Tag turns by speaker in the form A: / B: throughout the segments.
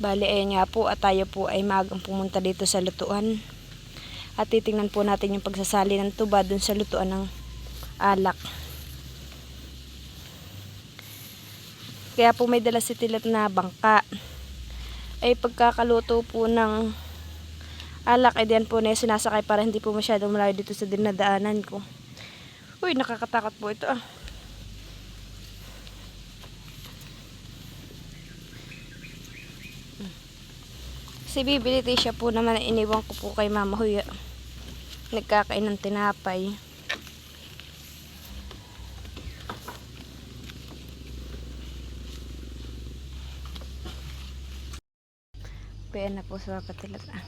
A: Bali ayun nga po at tayo po ay maagang pumunta dito sa lutuan. At titingnan po natin yung pagsasali ng tuba dun sa lutuan ng alak. Kaya po may dala si Tilat na bangka. Ay pagkakaluto po ng alak ay diyan po na sinasakay para hindi po masyadong malayo dito sa dinadaanan ko. Uy, nakakatakot po ito ah. Si Bibi Leticia po naman iniwan ko po kay Mama Huya. Nagkakain ng tinapay. Pwede na po sa Tilat ah.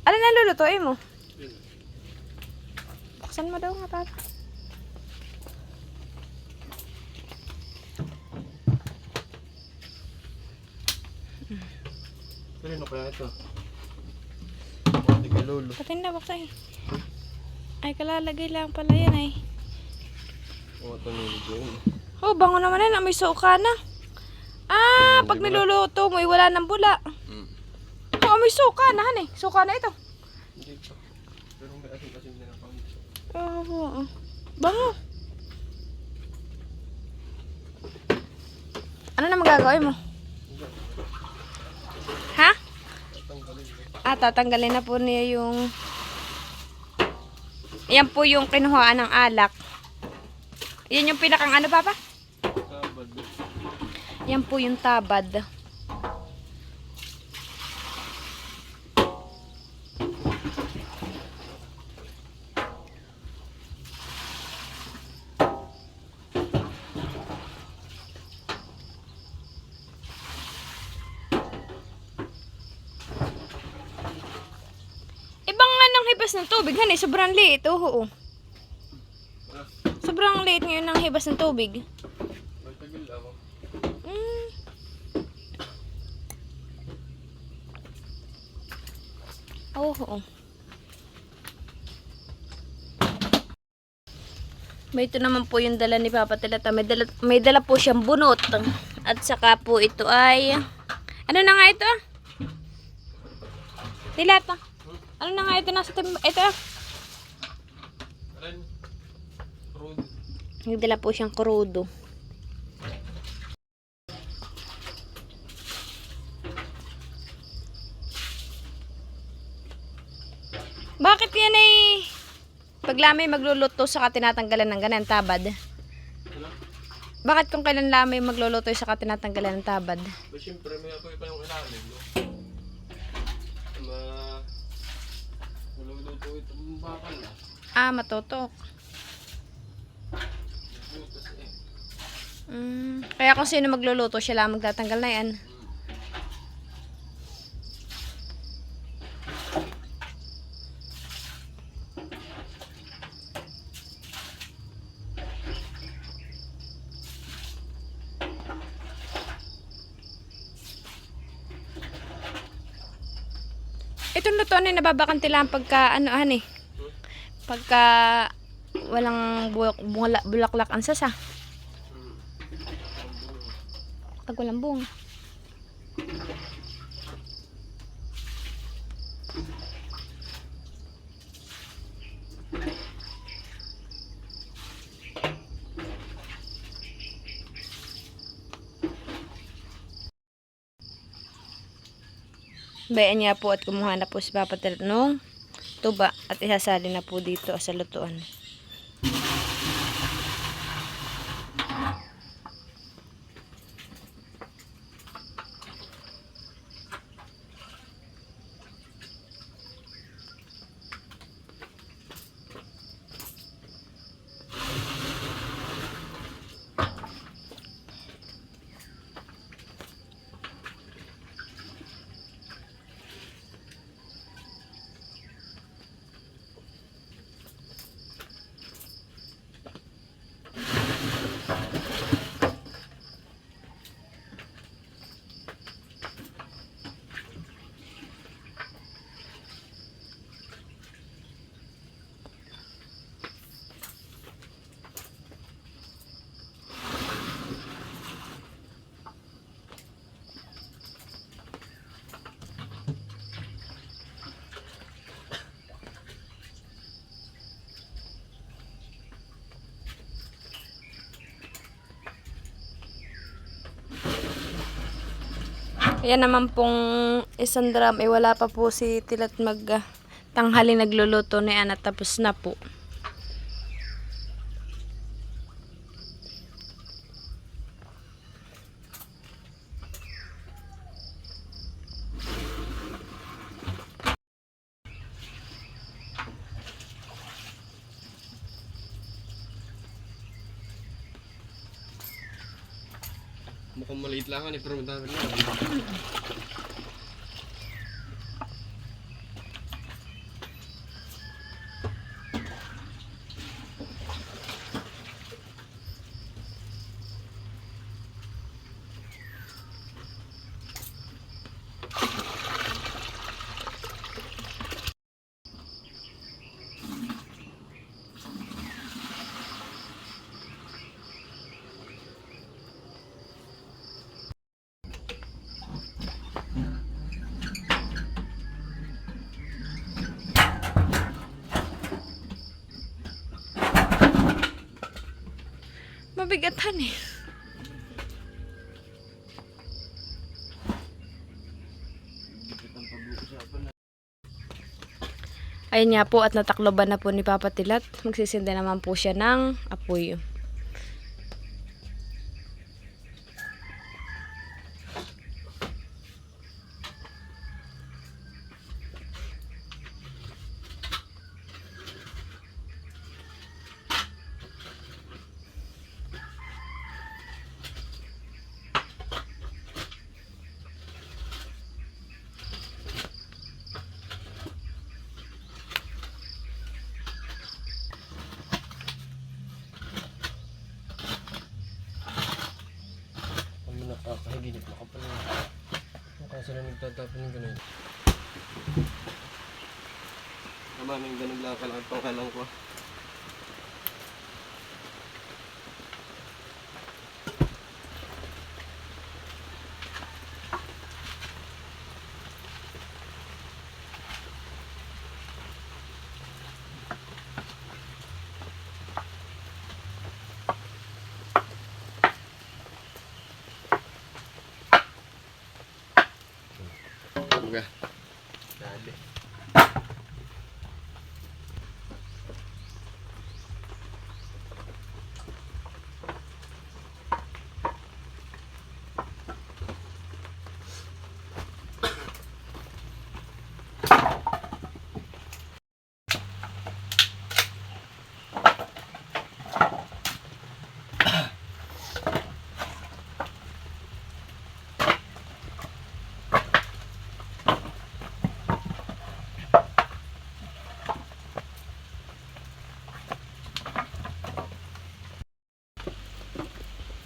A: Ano na lulutuin mo? Buksan mo daw nga papa.
B: Ano kaya ito? Hindi kay Lolo.
A: Patin na buksan. Ay kalalagay lang pala yan ay.
B: Oo, ito nilagyan.
A: Oh, bango naman yan. May suka na. Ah, pag niluluto mo, wala ng bula. Oh, may suka na han eh. Suka na ito.
B: Hindi pa. Pero may asin-asin na napang.
A: Oo. Bango. Ano na magagawin mo? Ha? Ah, tatanggalin na po niya yung... Yan po yung kinuhaan ng alak. Yan yung pinakang ano, Papa?
B: Tabad.
A: Yan po yung tabad. Ibang nga ng hibas ng tubig, hanay, sobrang liit, oo. Sobrang liit ngayon ng hibas ng tubig.
B: Magtagil ako.
A: Oo. May ito naman po yung dala ni Papa Tilata. May dala po siyang bunot. At saka po ito ay... Ano na nga ito? Tilata. Ano na nga ito? Ito ah.
B: Alin? Road.
A: May dala po siyang krudo. Bakit yan ay... Pag lamay magluluto saka tinatanggalan ng ganyan tabad?
B: Ano?
A: Bakit kung kailan lamay magluluto saka tinatanggalan ng tabad?
B: Ba siyempre may ako pa yung ilalim, no? Maluluto itong bakal na.
A: Ah, matutok.
B: Butas eh.
A: Kaya kung sino magluluto siya lang magtatanggal na yan. Itong lutuan ay nababakanti lang pagka ano eh. Pagka walang bulaklak ang sasa. Pag walang bunga. Bayan niya po at kumuha na po si Papa Tilat nung tuba at isasali na po dito sa lutuan. Ayan naman pong isang drum, wala pa po si Tilat tanghali nagluluto ni Ana, tapos na po.
B: Mukhang maliit lang kan, pero madami na.
A: Mabigatan eh. Ayun nga po, at natakloban na po ni Papa Tilat. Magsisinda naman po siya ng apoy.
B: Kami nakakahiginip makapal na. Kaya sila nagtatapon ng ganun. Namaming ganun lang kalang pangkalang ko. Okay. Dali.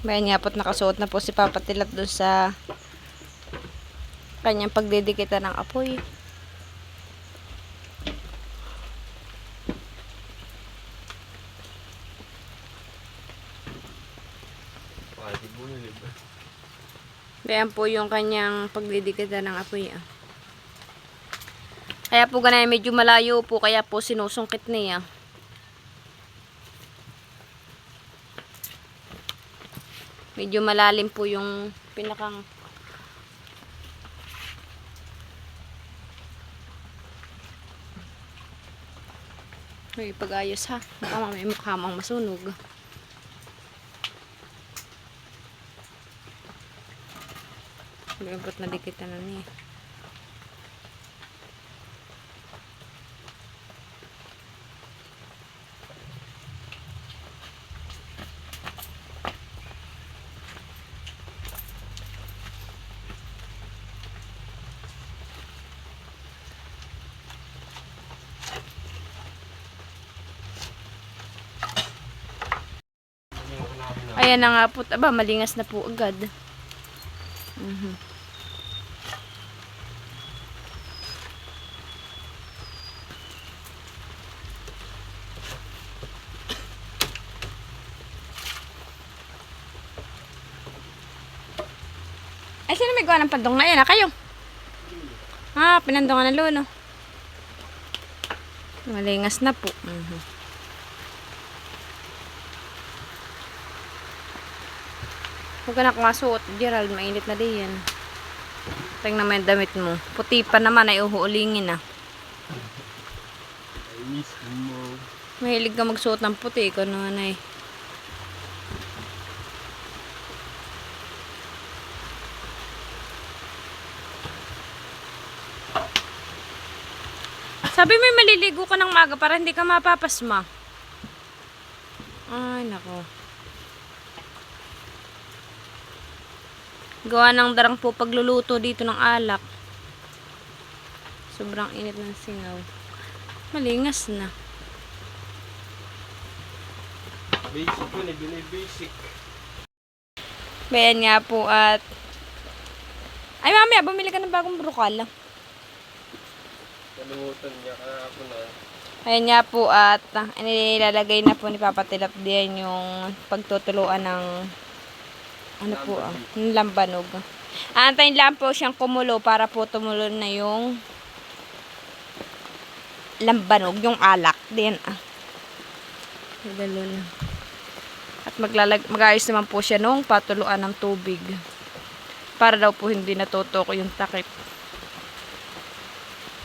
A: Bayan nga po't nakasuot na po si Papa Tilat doon sa kanyang pagdidikita ng apoy.
B: Kahit ibunilib.
A: Bayan po yung kanyang pagdidikita ng apoy. Kaya po ganay medyo malayo po, kaya po sinusungkit niya. Medyo malalim po yung pinakang may pag-ayos ha. Baka may mukhamang masunog. Dapat nadikitan na niya. Ayan na nga po. Aba, malingas na po agad. Ay, sino may gawa ng pandong na yan? Kayo? Pinandungan ng lolo. Malingas na po. Huwag ka na kumasuot, Gerald. Mainit na din yan. Tingnan mo yung damit mo. Puti pa naman ay uhuulingin na.
B: I miss mo.
A: Mahilig ka magsuot ng puti. Ikaw naman ay. Sabi mo maliligo ka ng maga para hindi ka mapapasma. Ay, nako. Gawa ng darang po pagluluto dito ng alak. Sobrang init ng singaw. Malingas na.
B: Basic ko, nabili basic.
A: Bayan nga po at... Ay, mamaya, bumili ka ng bagong brokal.
B: Nalimutan niya kahapon na.
A: Ayan nga po at inilalagay na po ni Papa Tilap diyan yung pagtutuluan ng ano po ng lambanog. Aantayin lang po siyang kumulo para po tumulo na yung lambanog, yung alak. Diyan Ganun. At mag-ayos naman po siya nung patuluan ng tubig. Para daw po hindi natutuko yung takip.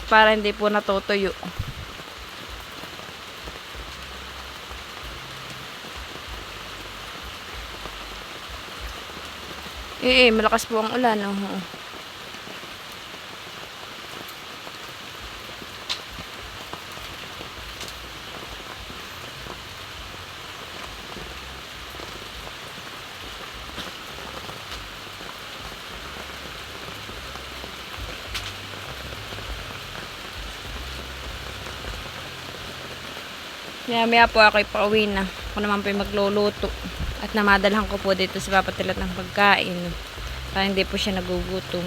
A: Para hindi po natutuyo. Malakas po ang ulan. Oh. Maya po ako'y pauwi na. Ako naman po magluluto. At namadalhan ko po dito sa Papa Tilap ng pagkain. Para hindi po siya nagugutom.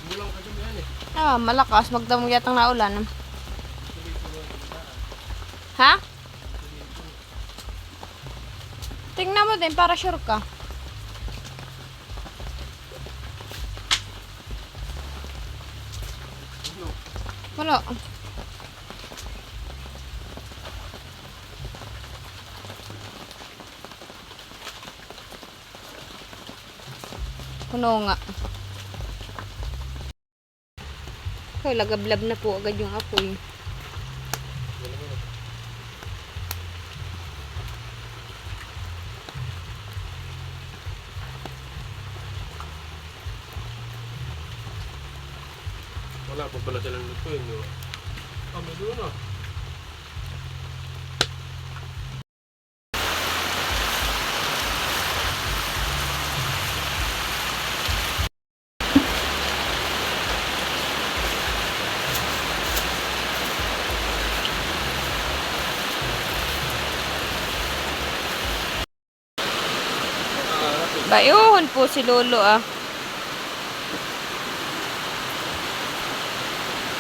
B: Bulang ka dyan eh.
A: Malakas. Magdamong yatang naulan. Ha? Tingnan mo din para sure ka. Wala. Puno nga. Okay, lagablab na po agad yung apoy.
B: Wala pa pala silang lutuin. May doon ah.
A: Bayuhon po si Lolo ah.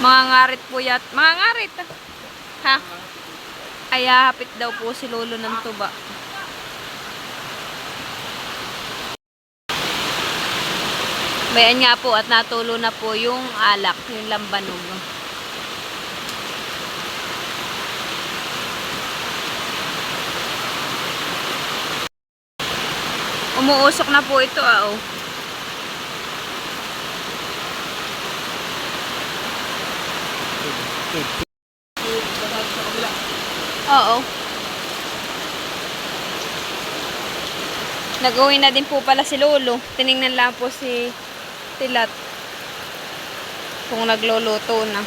A: Mga ngarit po yat. Mga ngarit ah. Ha? Ay hapit daw po si Lolo ng tuba. Bayan nga po at natulo na po yung alak, yung lambanog. Umuusok na po ito oh. Oo. Nag-uwi na din po pala si Lolo. Tiningnan lang po si Tilat kung nagluluto na.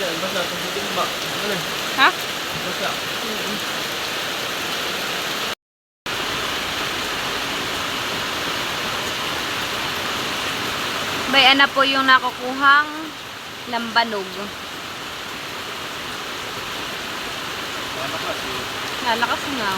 B: Yan, basta. Pagbutin ba? Ano?
A: Ha?
B: Basta.
A: Bayan na po yung nakukuhang lambanog.
B: Lalakas eh.
A: Lalakas nga.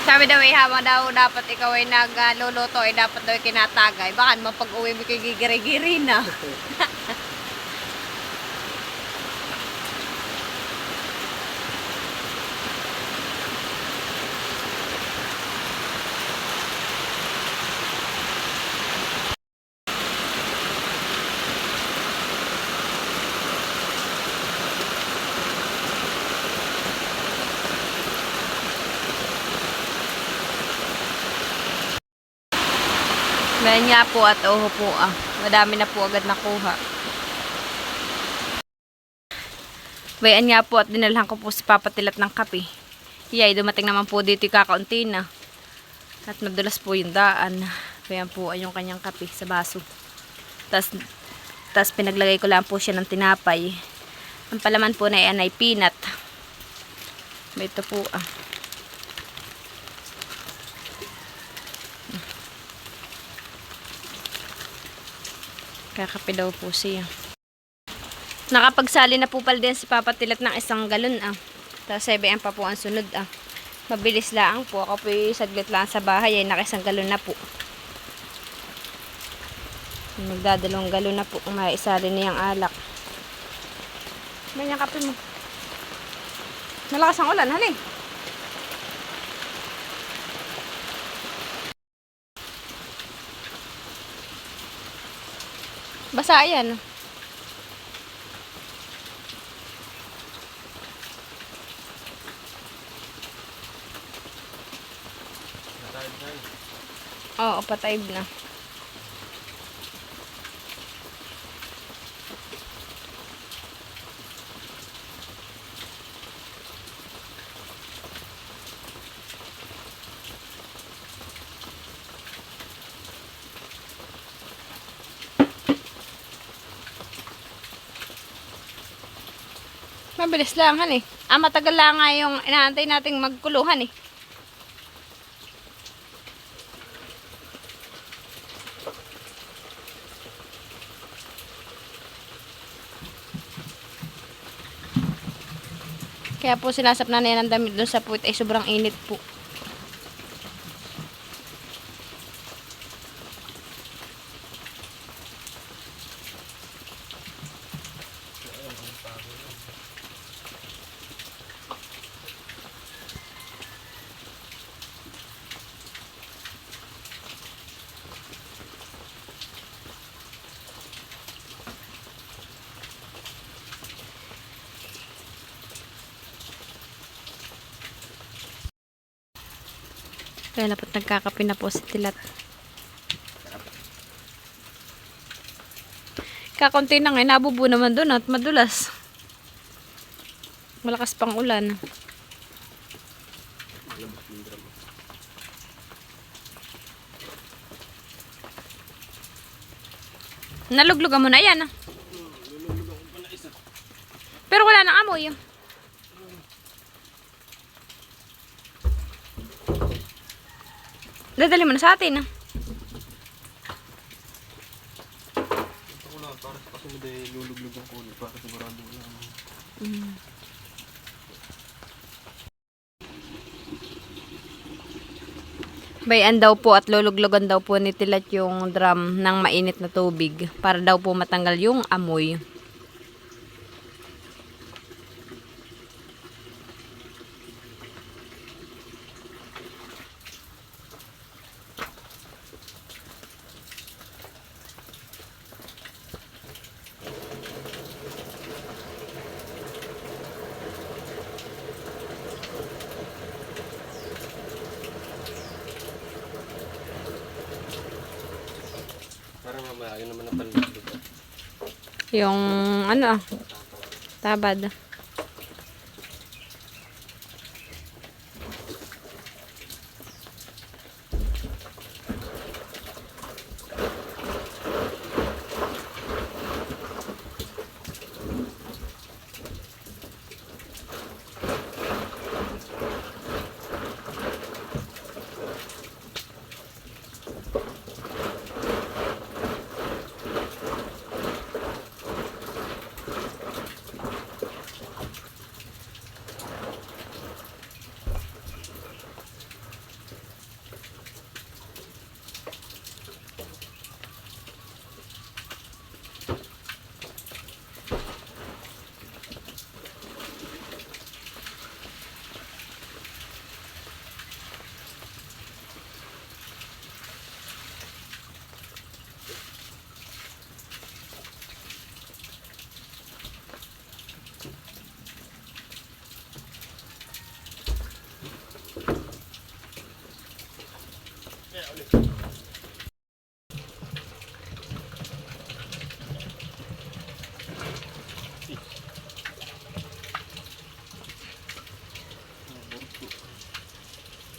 C: Sabi daw, habang daw dapat ikaw ay nagluluto, ay dapat daw kinatagay. Baka naman pag uwi mo kay gigiri-giri na. Ganyan nga po at oho po ah. Madami na po agad nakuha. Bayan nga po at dinalhan ko po si Papa Tilat ng kape. Yay, dumating naman po dito yung kakaunti na. At madulas po yung daan. Bayan po ay yung kanyang kape sa baso. Tas pinaglagay ko lang po siya ng tinapay. Ang palaman po na yan ay peanut. Ito po ah. Kakape daw po siya. Nakapagsali na po pala din si Papa Tilat ng 1 galon ah. Tapos 7 pa po ang sunod ah. Mabilis lang po. Ako po saglit lang sa bahay ay naka 1 galon na po. Magdadalawang galon na po kung maisali niyang alak. Ganyan kape mo. Malakas ang ulan, hali. Basa yan. Oo, patayb na. Mabilis lang han eh. Matagal lang nga yung inaantay nating magkuluhan eh. Kaya po sinasap na yan ang damit doon sa puwit ay sobrang init po. Kaya dapat nagkakape na po si Tilat. Kakunti na nga, nabubo naman doon at madulas. Malakas pang ulan. Naluglugan mo na yan ah. Pero wala nang amoy. Dadali mo na sa atin ah.
B: Ito ko lang, para sa kasunod ay lulug-lug ang kulit. Para sigurado lang.
C: Bayan daw po at luluglugan daw po ni Tilat yung drum ng mainit na tubig para daw po matanggal yung amoy.
B: Para mamaya, yun naman ang panlulug.
C: Yung ano ah, tabad.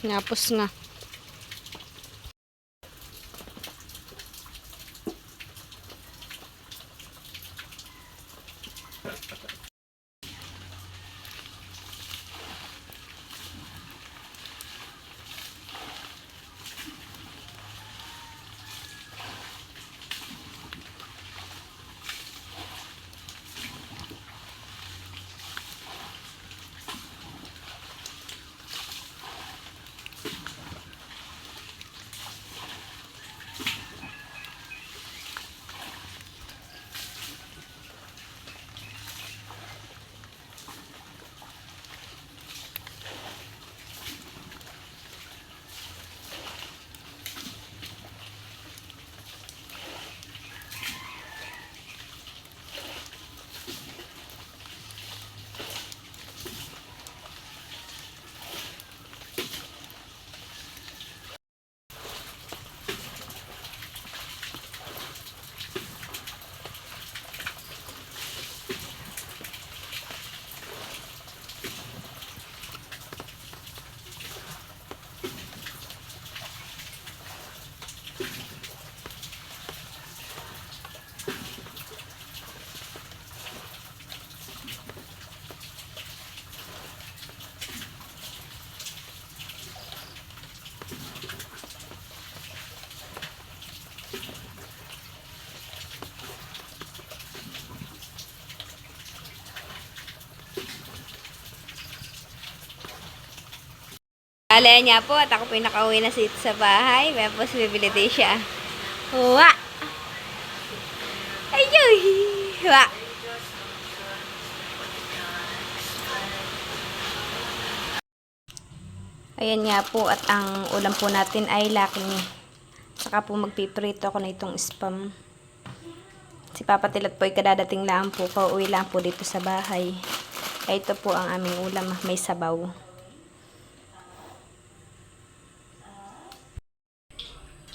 C: Ngapos nga. Alaya niya po at ako po yung nakauwi na sa bahay. Kaya po bibili din siya. Wa! Ayuy! Wa! Ayan nga po at ang ulam po natin ay laking. Saka po magpiprito ako na itong spam. Si Papa Tilat po ay kadadating lang po. Pauwi lang po dito sa bahay. Ay ito po ang aming ulam. May sabaw.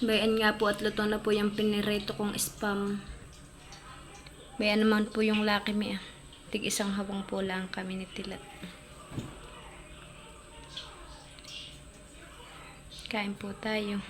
C: Bayan nga po at luto na po yung pinirito kong spam. Bayan naman po yung laki mi. Tig isang hawang po lang kami ni Tilat. Kain po tayo.